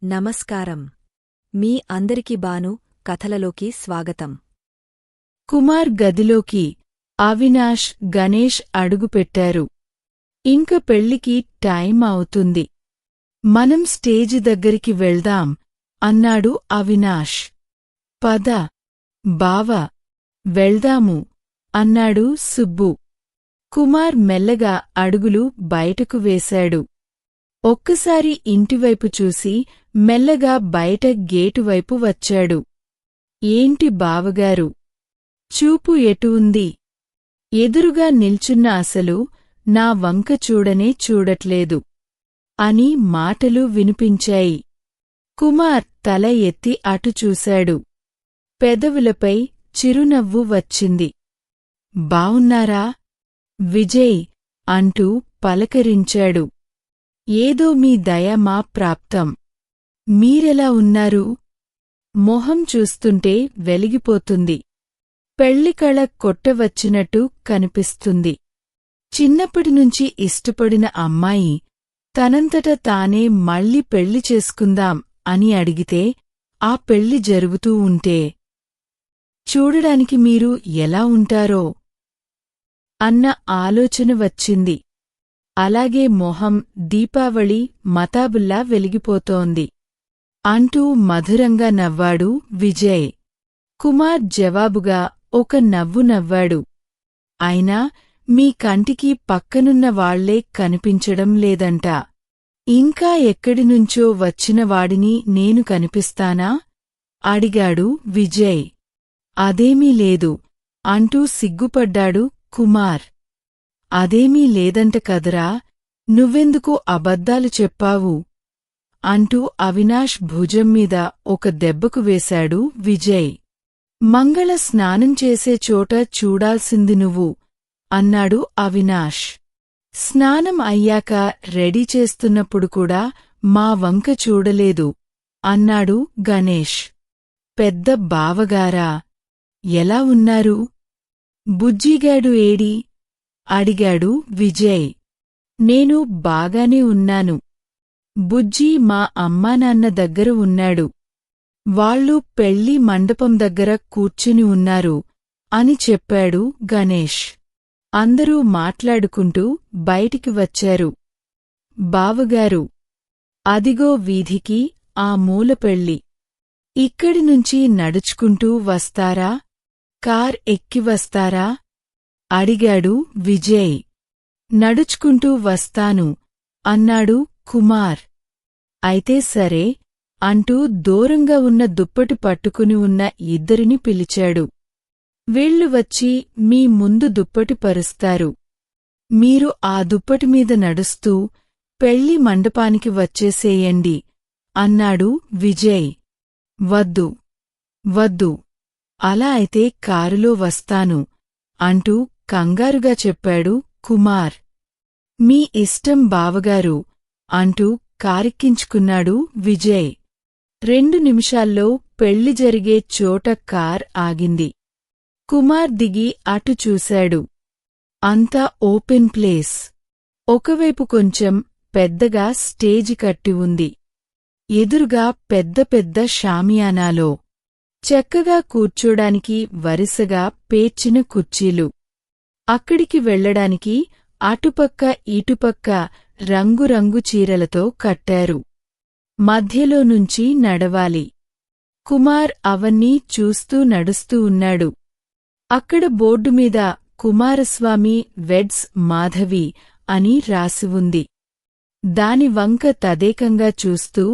నమస్కారం. మీ అందరికి బాను కథలలోకి స్వాగతం. కుమార్ గదిలోకి అవినాష్, గణేష్ అడుగుపెట్టారు. ఇంక పెళ్ళికి టైం అవుతుంది. మనం స్టేజి దగ్గరికి వెళ్దాం అన్నాడు అవినాష్. పద బావ, వెళ్దాము అన్నాడు సుబ్బు. కుమార్ మెల్లగా అడుగులు బయటకు వేశాడు. ఒక్కసారి ఇంటివైపు చూసి మెల్లగా బయట గేటువైపు వచ్చాడు. ఏంటి బావగారు, చూపు ఎటు ఉంది? ఎదురుగా నిల్చున్న అసలు నా వంక చూడనే చూడట్లేదు అని మాటలు వినిపించాయి. కుమార్ తల ఎత్తి అటు చూశాడు. పెదవులపై చిరునవ్వు వచ్చింది. బావున్నారా విజయ్ అంటూ పలకరించాడు. ఏదో మీ దయ మా ప్రాప్తం. మీరెలా ఉన్నారు? మొహం చూస్తుంటే వెలిగిపోతుంది. పెళ్లికళ కొట్టవచ్చినట్టు కనిపిస్తుంది. చిన్నప్పటినుంచి ఇష్టపడిన అమ్మాయి తనంతట తానే మళ్ళీ పెళ్లి చేసుకుందాం అని అడిగితే ఆ పెళ్లి జరుగుతూ ఉంటే చూడడానికి మీరు ఎలా ఉంటారో అన్న ఆలోచన వచ్చింది. అలాగే మొహం దీపావళి మతాబుల్లా వెలిగిపోతోంది అంటూ మధురంగా నవ్వాడు విజయ్. కుమార్ జవాబుగా ఒక నవ్వు నవ్వాడు. అయినా మీ కంటికి పక్కనున్న వాళ్లే కనిపించడం లేదంట. ఇంకా ఎక్కడినుంచో వచ్చినవాడిని నేను కనిపిస్తానా? అడిగాడు విజయ్. అదేమీ లేదు అంటూ సిగ్గుపడ్డాడు కుమార్. అదేమీ లేదంట కదరా, నువ్వెందుకు అబద్ధాలు చెప్పావు? అంటూ అవినాష్ భుజంమీద ఒక దెబ్బకు వేశాడు విజయ్. మంగళ స్నానం చేసే చోట చూడాల్సింది నువ్వు అన్నాడు అవినాష్. స్నానం అయ్యాక రెడీ చేస్తున్నప్పుడు కూడా మా వంక చూడలేదు అన్నాడు గణేష్. పెద్ద బావగారా, ఎలా ఉన్నారు? బుజ్జిగాడు ఏడి? అడిగాడు విజయ్. నేను బాగానే ఉన్నాను. బుజ్జి మా అమ్మానాన్న దగ్గర ఉన్నాడు. వాళ్ళు పెళ్లి మండపం దగ్గర కూర్చుని ఉన్నారు అని చెప్పాడు గణేష్. అందరూ మాట్లాడుకుంటూ బయటికి వచ్చారు. బావగారు, అదిగో వీధికి ఆ మూల పెళ్లి. ఇక్కడినుంచి నడుచుకుంటూ వస్తారా, కార్ ఎక్కి వస్తారా? అడిగాడు విజయ్. నడుచుకుంటూ వస్తాను అన్నాడు కుమార్. అయితే సరే అంటూ దూరంగా ఉన్న దుప్పటి పట్టుకుని ఉన్న ఇద్దరిని పిలిచాడు. వీళ్లు వచ్చి మీ ముందు దుప్పటి పరుస్తారు. మీరు ఆ దుప్పటిమీద నడుస్తూ పెళ్లి మండపానికి వచ్చేసేయండి అన్నాడు విజయ్. వద్దు వద్దు, అలా అయితే కారులో వస్తాను అంటూ కంగారుగా చెప్పాడు కుమార్. మీ ఇష్టం బావగారు అంటూ కారెక్కించుకున్నాడు విజయ్. 2 నిమిషాల్లో పెళ్లి జరిగే చోట కార్ ఆగింది. కుమార్ దిగి అటు చూశాడు. అంతా ఓపెన్ ప్లేస్. ఒకవైపు కొంచెం పెద్దగా స్టేజి కట్టి ఉంది. ఎదురుగా పెద్ద పెద్ద షామియానాలో చక్కగా కూర్చోడానికి వరుసగా పేర్చిన కుర్చీలు. అక్కడికి వెళ్లడానికి అటుపక్క ఇటుపక్క రంగురంగు చీరలతో కట్టారు. మధ్యలో నుంచి నడవాలి. కుమార్ అవన్నీ చూస్తూ నడుస్తూ ఉన్నాడు. అక్కడ బోర్డుమీద కుమారస్వామి వెడ్స్ మాధవి అని రాసి ఉంది. దాని వంక తదేకంగా చూస్తూ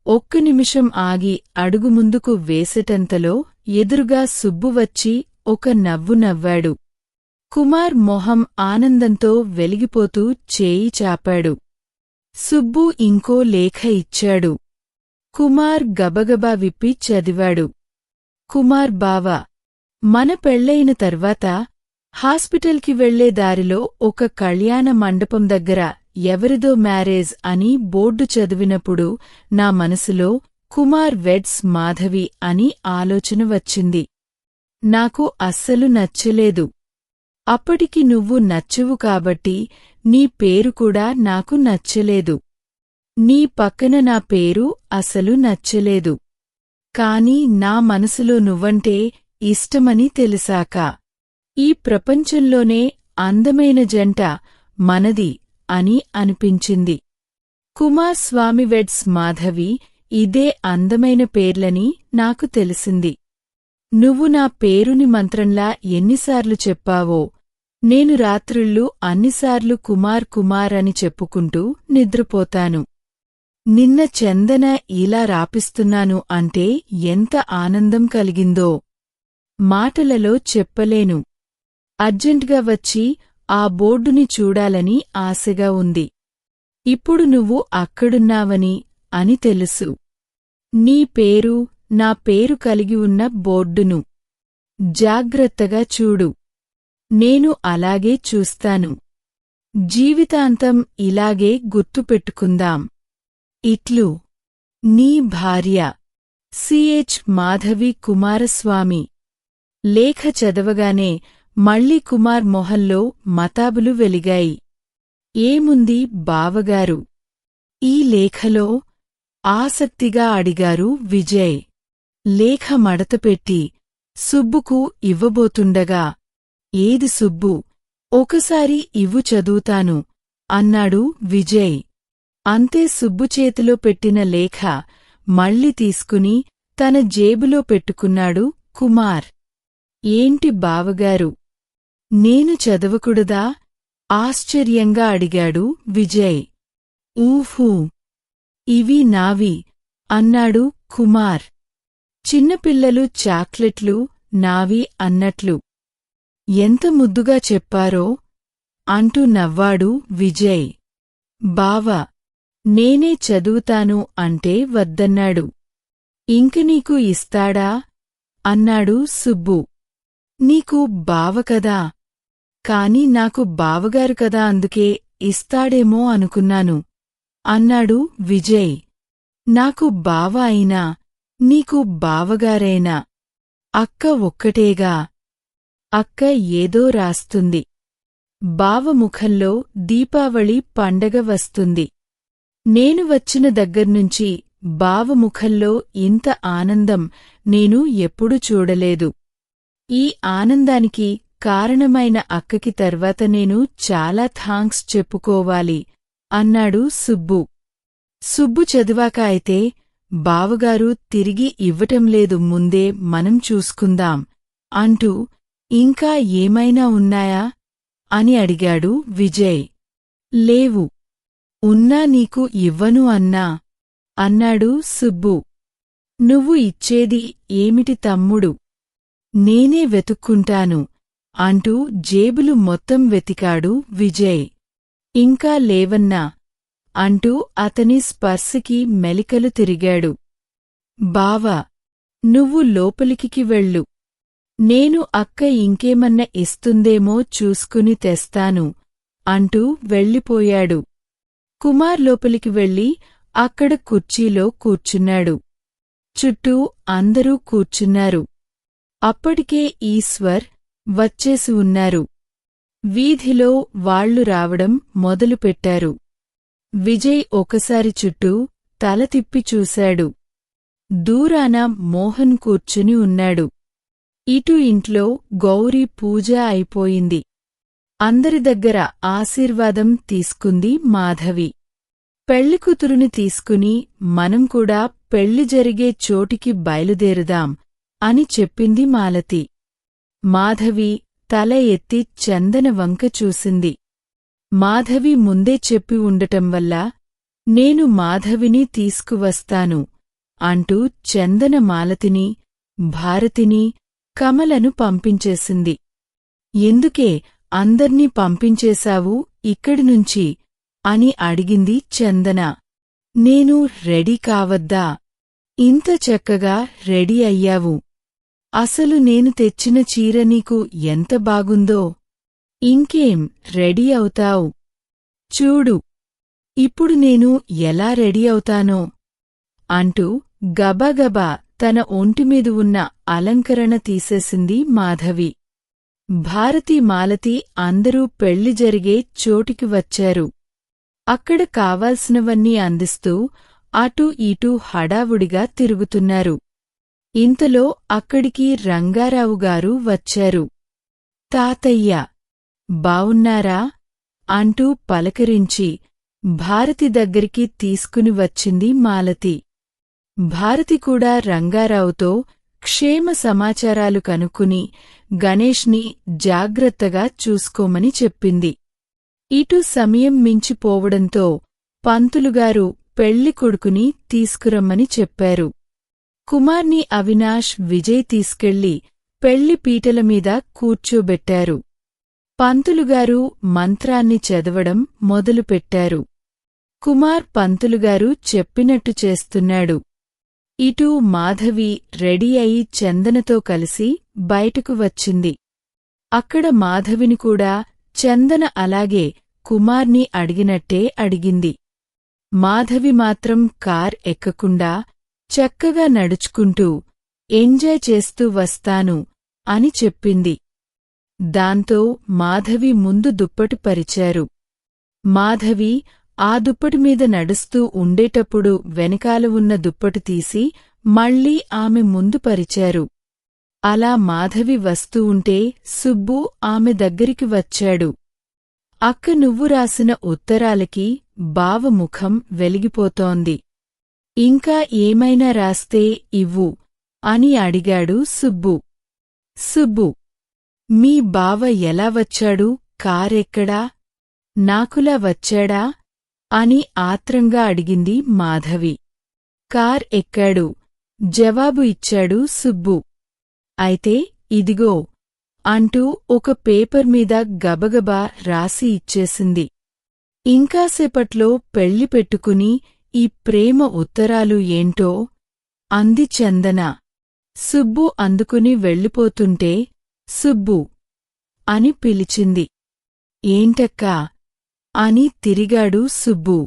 ఒక్క నిమిషం ఆగి అడుగు ముందుకు వేసేటంతలో ఎదురుగా సుబ్బు వచ్చి ఒక నవ్వు నవ్వాడు. కుమార్ మొహం ఆనందంతో వెలిగిపోతూ చేయి చాపాడు. సుబ్బు ఇంకో లేఖ ఇచ్చాడు. కుమార్ గబగబా విప్పి చదివాడు. కుమార్ బావా, మన పెళ్లయిన తర్వాత హాస్పిటల్కి వెళ్లే దారిలో ఒక కళ్యాణ మండపం దగ్గర ఎవరిదో మ్యారేజ్ అని బోర్డు చదివినప్పుడు నా మనసులో కుమార్ వెడ్స్ మాధవి అని ఆలోచన వచ్చింది. నాకు అస్సలు నచ్చలేదు. అప్పటికి నువ్వు నచ్చవు కాబట్టి నీ పేరు కూడా నాకు నచ్చలేదు. నీ పక్కన నా పేరు అసలు నచ్చలేదు. కాని నా మనసులో నువ్వంటే ఇష్టమని తెలిసాక ఈ ప్రపంచంలోనే అందమైన జంట మనది అని అనిపించింది. కుమార్ స్వామి వెడ్స్ మాధవి ఇదే అందమైన పేర్లని నాకు తెలిసింది. నువ్వు నా పేరుని మంత్రంలా ఎన్నిసార్లు చెప్పావో, నేను రాత్రుళ్ళు అన్నిసార్లు కుమార్ కుమార్ అని చెప్పుకుంటూ నిద్రపోతాను. నిన్న చందన ఇలా రాపిస్తున్నాను అంటే ఎంత ఆనందం కలిగిందో మాటలలో చెప్పలేను. అర్జెంటుగా వచ్చి ఆ బోర్డుని చూడాలని ఆశగా ఉంది. ఇప్పుడు నువ్వు అక్కడున్నావని అని తెలుసు. నీ పేరు నా పేరు కలిగి ఉన్న బోర్డును జాగ్రత్తగా చూడు. నేను అలాగే చూస్తాను. జీవితాంతం ఇలాగే గుర్తుపెట్టుకుందాం. ఇట్లు నీ భార్య సిహెచ్ మాధవి కుమారస్వామి. లేఖ చదవగానే మళ్ళీ కుమార్ మొహంలో మతాబులు వెలిగాయి. ఏముంది బావగారు? ఈ లేఖలో ఆసక్తిగా అడిగారు విజయ్. లేఖ మడతపెట్టి సుబ్బుకు ఇవ్వబోతుండగా, ఏది సుబ్బు, ఒకసారి ఇవ్వు చదువుతాను అన్నాడు విజయ్. అంతే సుబ్బు చేతిలో పెట్టిన లేఖ మళ్ళీ తీసుకుని తన జేబులో పెట్టుకున్నాడు కుమార్. ఏంటి బావగారు, నేను చదవకూడదా? ఆశ్చర్యంగా అడిగాడు విజయ్. ఊహూ, ఇవి నావి అన్నాడు కుమార్. చిన్నపిల్లలు చాక్లెట్లు నావి అన్నట్లు. ఎంత ముద్దుగా చెప్పారో అంటూ నవ్వాడు విజయ్. బావ, నేనే చదువుతాను అంటే వద్దన్నాడు. ఇంక నీకు ఇస్తాడా అన్నాడు సుబ్బు. నీకు బావకదా, కాని నాకు బావగారు కదా, అందుకే ఇస్తాడేమో అనుకున్నాను అన్నాడు విజయ్. నాకు బావ అయినా నీకు బావగారైనా అక్క ఒక్కటేగా. అక్క ఏదో రాస్తుంది. బావ ముఖంలో దీపావళి పండగ వస్తుంది. నేను వచ్చిన దగ్గర్నుంచి బావ ముఖంలో ఇంత ఆనందం నేను ఎప్పుడూ చూడలేదు. ఈ ఆనందానికి కారణమైన అక్కకి తర్వాత నేను చాలా థాంక్స్ చెప్పుకోవాలి అన్నాడు సుబ్బు. సుబ్బు చదివాక అయితే బావగారు తిరిగి ఇవ్వటంలేదు, ముందే మనం చూసుకుందాం అంటూ ఇంకా ఏమైనా ఉన్నాయా అని అడిగాడు విజయ్. లేవు, ఉన్నా నీకు ఇవ్వను అన్నాడు సుబ్బు. నువ్వు ఇచ్చేది ఏమిటి తమ్ముడు, నేనే వెతుక్కుంటాను అంటూ జేబులు మొత్తం వెతికాడు విజయ్. ఇంకా లేవన్నా అంటూ అతని స్పర్శకి మెలికలు తిరిగాడు. బావా, నువ్వు లోపలికి వెళ్ళు, నేను అక్క ఇంకేమన్నా ఇస్తుందేమో చూసుకుని తెస్తాను అంటూ వెళ్ళిపోయాడు. కుమార్ లోపలికి వెళ్ళి అక్కడ కుర్చీలో కూర్చున్నాడు. చుట్టూ అందరూ కూర్చున్నారు. అప్పటికే ఈశ్వర్ వచ్చేసి ఉన్నారు. వీధిలో వాళ్లు రావడం మొదలుపెట్టారు. విజయ్ ఒకసారి చుట్టూ తల తిప్పి చూశాడు. దూరాన మోహన్ కూర్చుని ఉన్నాడు. ఇటు ఇంట్లో గౌరీ పూజ అయిపోయింది. అందరి దగ్గర ఆశీర్వాదం తీసుకుంది మాధవి. పెళ్లికూతురుని తీసుకుని మనం కూడా పెళ్లి జరిగే చోటికి బయలుదేరుదాం అని చెప్పింది మాలతి. మాధవి తల ఎత్తి చందన వంక చూసింది. మాధవి ముందే చెప్పి ఉండటం వల్ల నేను మాధవిని తీసుకువస్తాను అంటూ చందన మాలతిని, భారతిని, కమలను పంపించేసింది. ఎందుకే అందర్నీ పంపించేశావు ఇక్కడినుంచి అని అడిగింది చందన. నేను రెడీ కావద్దా? ఇంత చక్కగా రెడీ అయ్యావు. అసలు నేను తెచ్చిన చీర నీకు ఎంత బాగుందో. ఇంకేం రెడీ అవుతావు? చూడు ఇప్పుడు నేను ఎలా రెడీ అవుతానో అంటూ గబగబా తన ఒంటిమీద ఉన్న అలంకరణ తీసేసింది మాధవి. భారతి, మాలతి అందరూ పెళ్లి జరిగే చోటికి వచ్చారు. అక్కడ కావాల్సినవన్నీ అందిస్తూ అటూ ఇటూ హడావుడిగా తిరుగుతున్నారు. ఇంతలో అక్కడికి రంగారావుగారు వచ్చారు. తాతయ్య, బావున్నారా? అంటూ పలకరించి భారతి దగ్గరికి తీసుకుని వచ్చింది మాలతి. భారతి కూడా రంగారావుతో క్షేమ సమాచారాలు కనుక్కుని గణేష్ని జాగ్రత్తగా చూసుకోమని చెప్పింది. ఇటు సమయం మించిపోవడంతో పంతులుగారు పెళ్లికొడుకుని తీసుకురమ్మని చెప్పారు. కుమార్ని అవినాష్, విజయ్ తీసుకెళ్లి పెళ్లి పీటలమీద కూర్చోబెట్టారు. పంతులుగారు మంత్రాన్ని చదవడం మొదలుపెట్టారు. కుమార్ పంతులుగారు చెప్పినట్టు చేస్తున్నాడు. ఇటూ మాధవి రెడీ అయి చందనతో కలిసి బయటకు వచ్చింది. అక్కడ మాధవిని కూడా చందన అలాగే కుమార్ని అడిగినట్టే అడిగింది. మాధవి మాత్రం కార్ ఎక్కకుండా చక్కగా నడుచుకుంటూ ఎంజాయ్ చేస్తూ వస్తాను అని చెప్పింది. దాంతో మాధవి ముందు దుప్పటి పరిచారు. మాధవి ఆ దుప్పటిమీద నడుస్తూ ఉండేటప్పుడు వెనకాల ఉన్న దుప్పటి తీసి మళ్లీ ఆమె ముందు పరిచారు. అలా మాధవి వస్తూ ఉంటే సుబ్బు ఆమె దగ్గరికి వచ్చాడు. అక్క, నువ్వు రాసిన ఉత్తరాలకి బావ ముఖం వెలిగిపోతోంది. ఇంకా ఏమైనా రాస్తే ఇవ్వు అని అడిగాడు సుబ్బు. సుబ్బు, మీ బావ ఎలా వచ్చాడు? కారెక్కడా? నాకులా వచ్చాడా? అని ఆత్రంగా అడిగింది మాధవి. కార్ ఎక్కాడు, జవాబు ఇచ్చాడు సుబ్బు. అయితే ఇదిగో అంటూ ఒక పేపర్ మీద గబగబా రాసి ఇచ్చేసింది. ఇంకాసేపట్లో పెళ్లి పెట్టుకుని ఈ ప్రేమ ఉత్తరాలు ఏంటో అంది చందన. సుబ్బు అందుకుని వెళ్ళిపోతుంటే సుబ్బు అని పిలిచింది. ఏంటక్కా అని తిరిగాడు సుబ్బు.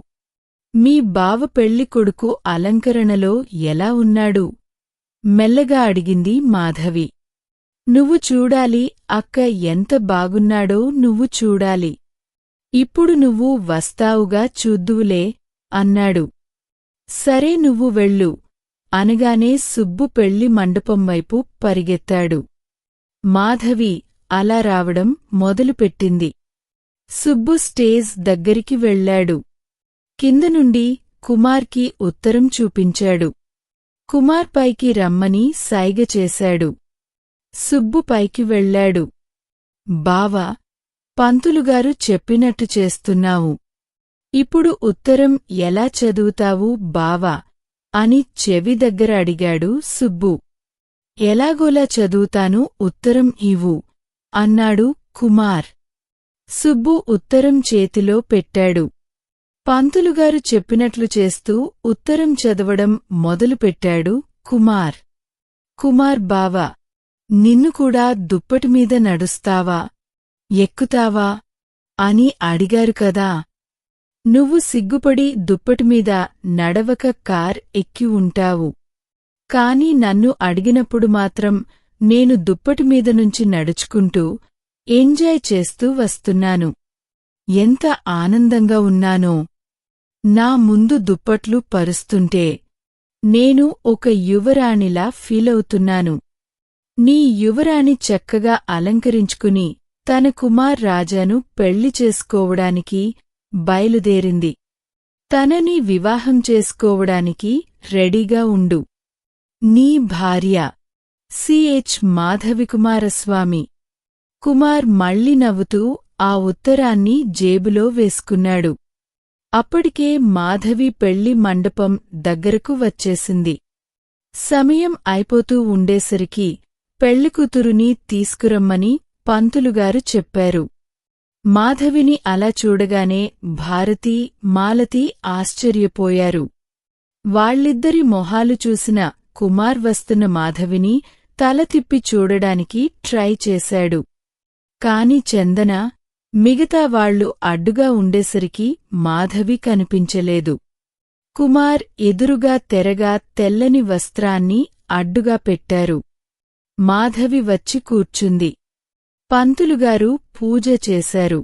మీ బావ పెళ్లికొడుకు అలంకరణలో ఎలా ఉన్నాడు? మెల్లగా అడిగింది మాధవి. నువ్వు చూడాలి అక్క, ఎంత బాగున్నాడో నువ్వు చూడాలి. ఇప్పుడు నువ్వు వస్తావుగా, చూద్దువులే అన్నాడు. సరే, నువ్వు వెళ్ళు అనగానే సుబ్బు పెళ్లి మండపం వైపు పరిగెత్తాడు. మాధవి అలా రావడం మొదలుపెట్టింది. సుబ్బు స్టేజ్ దగ్గరికి వెళ్లాడు. కింద నుండి కుమార్కి ఉత్తరం చూపించాడు. కుమార్ పైకి రమ్మని సైగ చేశాడు. సుబ్బు పైకి వెళ్లాడు. బావా, పంతులుగారు చెప్పినట్టు చేస్తున్నావు. ఇప్పుడు ఉత్తరం ఎలా చదువుతావు బావా అని చెవి దగ్గర అడిగాడు సుబ్బు. ఎలాగోలా చదువుతాను, ఉత్తరం ఇవ్వు అన్నాడు కుమార్. సుబ్బు ఉత్తరం చేతిలో పెట్టాడు. పంతులుగారు చెప్పినట్లు చేస్తూ ఉత్తరం చదవడం మొదలుపెట్టాడు కుమార్. కుమార్ బావా, నిన్ను కూడా దుప్పటిమీద నడుస్తావా, ఎక్కుతావా అని అడిగారు కదా. నువ్వు సిగ్గుపడి దుప్పటిమీద నడవక కార్ ఎక్కి ఉంటావు. కాని నన్ను అడిగినప్పుడు మాత్రం నేను దుప్పటిమీద నుంచి నడుచుకుంటూ ఎంజాయ్ చేస్తూ వస్తున్నాను. ఎంత ఆనందంగా ఉన్నానో! నా ముందు దుప్పట్లు పరుస్తుంటే నేను ఒక యువరాణిలా ఫీలవుతున్నాను. నీ యువరాణి చక్కగా అలంకరించుకుని తన కుమార్ రాజాను పెళ్లి చేసుకోవడానికి బయలుదేరింది. తనని వివాహం చేసుకోవడానికి రెడీగా ఉండు. నీ భార్య సిహెచ్ మాధవికుమారస్వామి. కుమార్ మళ్ళీ నవ్వుతూ ఆ ఉత్తరాన్ని జేబులో వేసుకున్నాడు. అప్పటికే మాధవి పెళ్లి మండపం దగ్గరకు వచ్చేసింది. సమయం అయిపోతూ ఉండేసరికి పెళ్లికూతురుని తీసుకురమ్మని పంతులుగారు చెప్పారు. మాధవిని అలా చూడగానే భారతి, మాలతి ఆశ్చర్యపోయారు. వాళ్ళిద్దరి మొహాలు చూసిన కుమార్ వస్తున్న మాధవిని తల తిప్పి చూడడానికి ట్రై చేశాడు. కాని చందన, మిగతా వాళ్లు అడ్డుగా ఉండేసరికి మాధవి కనిపించలేదు. కుమార్ ఎదురుగా తెరగా తెల్లని వస్త్రాన్ని అడ్డుగా పెట్టారు. మాధవి వచ్చి కూర్చుంది. పంతులుగారు పూజ చేశారు.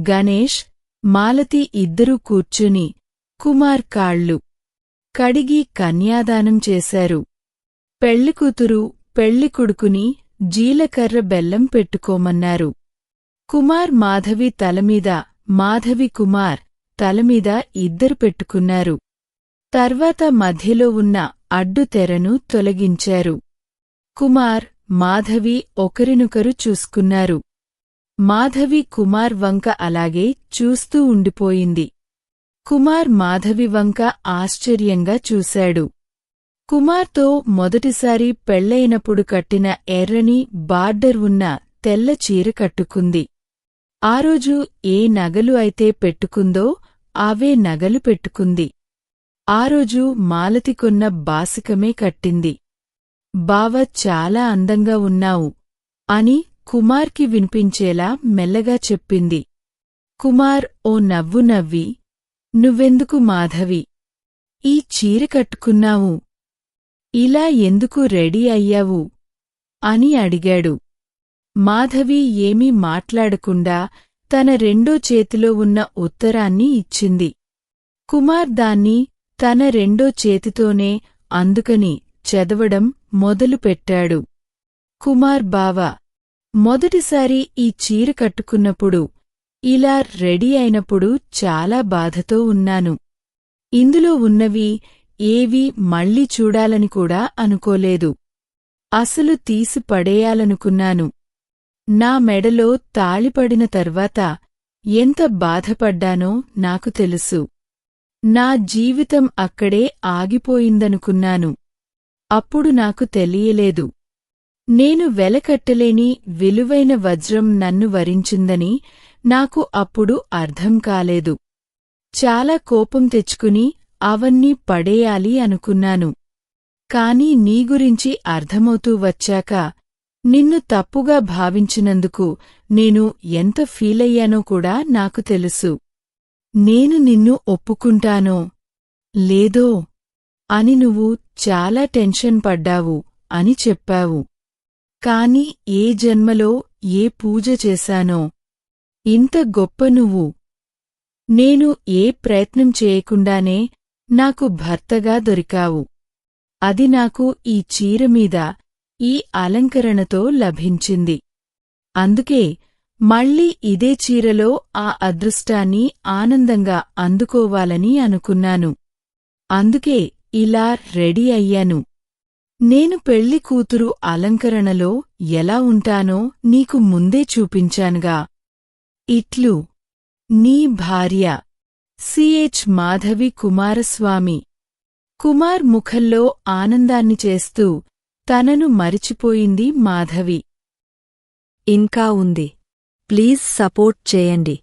గణేష్, మాలతి ఇద్దరూ కూర్చుని కుమార్ కాళ్ళు కడిగి కన్యాదానం చేశారు. పెళ్లికూతురు పెళ్లికొడుకుని జీలకర్ర బెల్లం పెట్టుకోమన్నారు. కుమార్ మాధవి తలమీద, మాధవి కుమార్ తలమీద ఇద్దరు పెట్టుకున్నారు. తర్వాత మధ్యలో ఉన్న అడ్డు తెరను తొలగించారు. కుమార్, మాధవి ఒకరినొకరు చూసుకున్నారు. మాధవి కుమార్ వంక అలాగే చూస్తూ ఉండిపోయింది. కుమార్ మాధవి వంక ఆశ్చర్యంగా చూశాడు. కుమార్తో మొదటిసారి పెళ్లయినప్పుడు కట్టిన ఎర్రని బార్డర్ ఉన్న తెల్ల చీర కట్టుకుంది. ఆ రోజు ఏ నగలు అయితే పెట్టుకుందో అవే నగలు పెట్టుకుంది. ఆ రోజు మాలతి కొన్న బాసికమే కట్టింది. బావ చాలా అందంగా ఉన్నావు అని కుమార్కి వినిపించేలా మెల్లగా చెప్పింది. కుమార్ ఓ నవ్వు నవ్వి, నువ్వెందుకు మాధవి ఈ చీర కట్టుకున్నావు? ఇలా ఎందుకు రెడీ అయ్యావు అని అడిగాడు. మాధవి ఏమీ మాట్లాడకుండా తన రెండో చేతిలో ఉన్న ఉత్తరాన్ని ఇచ్చింది. కుమార్ దాన్ని తన రెండో చేతితోనే అందుకని చదవడం మొదలుపెట్టాడు. కుమార్ బావా, మొదటిసారి ఈ చీర కట్టుకున్నప్పుడు, ఇలా రెడీ అయినప్పుడు చాలా బాధతో ఉన్నాను. ఇందులో ఉన్నవి ఏవీ మళ్ళీ చూడాలని కూడా అనుకోలేదు. అసలు తీసి పడేయాలనుకున్నాను. నా మెడలో తాళిపడిన తర్వాత ఎంత బాధపడ్డానో నాకు తెలుసు. నా జీవితం అక్కడే ఆగిపోయిందనుకున్నాను. అప్పుడు నాకు తెలియలేదు. నేను వెలకట్టలేని విలువైన వజ్రం నన్ను వరించిందని నాకు అప్పుడు అర్థం కాలేదు. చాలా కోపం తెచ్చుకుని అవన్నీ పడేయాలి అనుకున్నాను. కాని నీ గురించి అర్థమవుతూ వచ్చాక నిన్ను తప్పుగా భావించినందుకు నేను ఎంత ఫీలయ్యానో కూడా నాకు తెలుసు. నేను నిన్ను ఒప్పుకుంటానో లేదో అని నువ్వు చాలా టెన్షన్ పడ్డావు అని చెప్పావు. కాని ఏ జన్మలో ఏ పూజ చేశానో ఇంత గొప్ప నువ్వు. నేను ఏ ప్రయత్నం చేయకుండానే నాకు భర్తగా దొరికావు. అది నాకు ఈ చీరమీద ఈ అలంకరణతో లభించింది. అందుకే మళ్ళీ ఇదే చీరలో ఆ అదృష్టాన్ని ఆనందంగా అందుకోవాలని అనుకున్నాను. అందుకే ఇలా రెడీ అయ్యాను. నేను పెళ్లి కూతురు అలంకరణలో ఎలా ఉంటానో నీకు ముందే చూపించానుగా. ఇట్లు నీ భార్య సిహెచ్ మాధవి కుమారస్వామి. కుమార్ ముఖంలో ఆనందాన్ని చేస్తూ తనను మరిచిపోయింది మాధవి. ఇంకా ఉంది. ప్లీజ్ సపోర్ట్ చేయండి.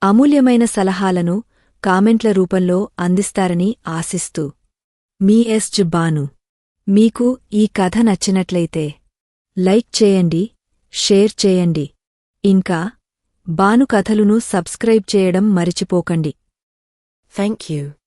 అమూల్యమైన సలహాలను కామెంట్ల రూపంలో అందిస్తారని ఆశిస్తూ మీ ఎస్. బాను. మీకు ఈ కథ నచ్చినట్లయితే లైక్ చేయండి, షేర్ చేయండి. ఇంకా బాను కథలును సబ్స్క్రైబ్ చేయడం మరిచిపోకండి. Thank you.